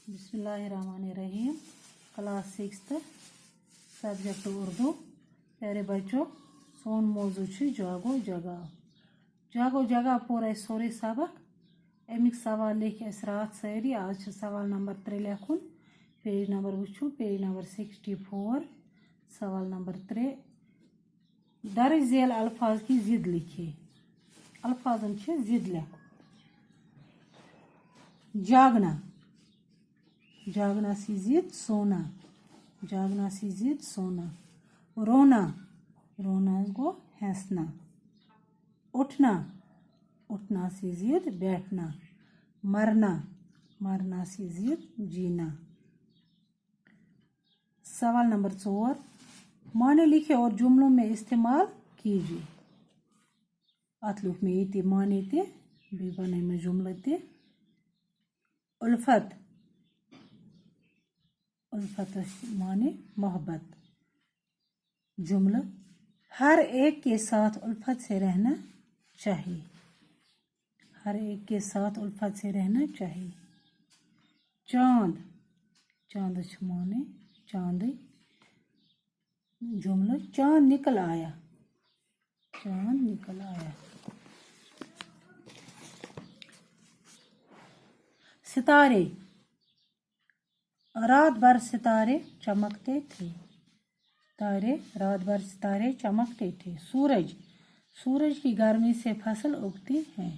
बिस्मिल्लाहिर्रहमानिर्रहीम। Class 6 subject Urdu. प्यारे बच्चों, सोन मौजू जागो जगाव। जागो जगाव पोर सोरे सबक। अमिक सवाल लिख रात सारी। आज सवाल नंबर 3 लिखुन। पेज नंबर वो पेज नंबर 64। सवाल नंबर 3। दर्ज झेल अल्फाज की जिद लिखिए। अल्फाजन जिद लिख। जागना, जागना सी जिद सोना, जागना सी जिद सोना। रोना, रोना को हंसना। उठना, उठना सी जिद बैठना। मरना, मरना सी जिद जीना। सवाल नंबर 4। माने लिखे और जुमलों में इस्तेमाल कीजिए। अत लुक में ये माने ते भी बने में जुमले ते। उल्फत, उल्फत माने मोहब्बत। जुमला, हर एक के साथ उल्फत से रहना चाहिए। हर एक के साथ उल्फत से रहना चाहिए। चांद, चांद माने चांद। जुमला, चांद निकल आया, चांद निकल आया। सितारे, रात भर सितारे चमकते थे। तारे, रात भर सितारे चमकते थे। सूरज, सूरज की गर्मी से फसल उगती है।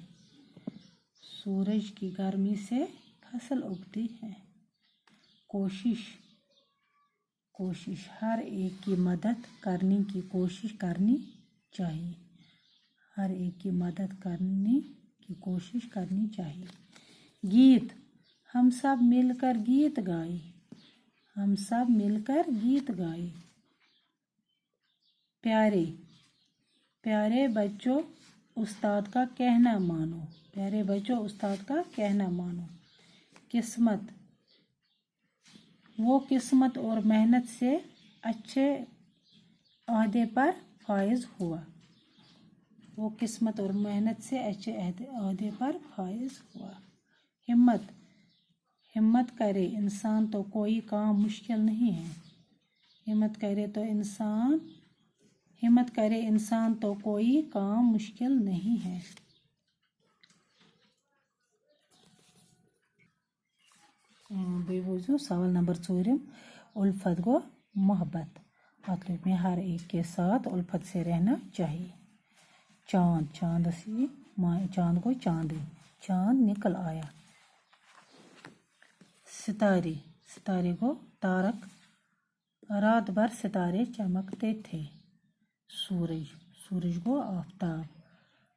सूरज की गर्मी से फसल उगती है। कोशिश, कोशिश, हर एक की मदद करने की कोशिश करनी चाहिए। हर एक की मदद करने की कोशिश करनी चाहिए। गीत, हम सब मिलकर गीत गाए। हम सब मिलकर गीत गाए। प्यारे, प्यारे बच्चों उस्ताद का कहना मानो। प्यारे बच्चों उस्ताद का कहना मानो। किस्मत, वो किस्मत और मेहनत से अच्छे ओहदे पर फाइज हुआ। वो किस्मत और मेहनत से अच्छे ओहदे पर फाइज हुआ। हिम्मत, हिम्मत करे इंसान तो कोई काम मुश्किल नहीं है। हिम्मत करे तो इंसान, हिम्मत करे इंसान तो कोई काम मुश्किल नहीं है। बेवजू सवाल नंबर 4। उल्फत गो मोहब्बत। मतलब में हर एक के साथ उल्फत से रहना चाहिए। चांद, चांद सी चांद को चांद, चांद निकल आया। सितारे, सितारे को तारक, रात भर सितारे चमकते थे। सूरज, सूरज को आफताब,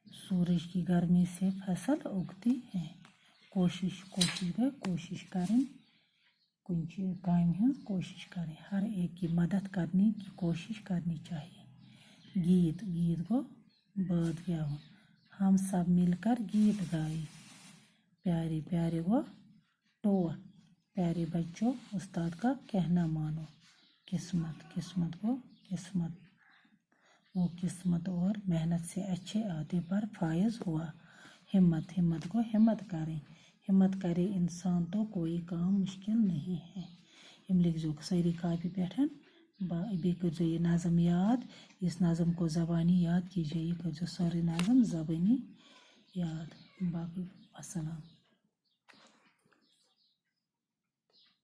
सूरज की गर्मी से फसल उगती है। कोशिश, कोशिश गए कोशिश करें, कुछ काम है कोशिश करें। हर एक की मदद करने की कोशिश करनी चाहिए। गीत, गीत को बाद क्या हो, हम सब मिलकर गीत गाए। प्यारे, प्यारे को टोर, प्यारे बच्चों उस्ताद का कहना मानो। किस्मत, किस्मत को किस्मत, वो किस्मत और मेहनत से अच्छे ओहदे पर फायज हुआ। हिम्मत, हिम्मत को हिम्मत करें, हिम्मत करे इंसान तो कोई काम मुश्किल नहीं है। यम लिख जो सारी कापी पे बे कर ये नाज़म याद। इस नाज़म को ज़बानी याद कीजिए। ये कर जो सारे नाज़म ज़बानी याद। बाकी अस्सलाम।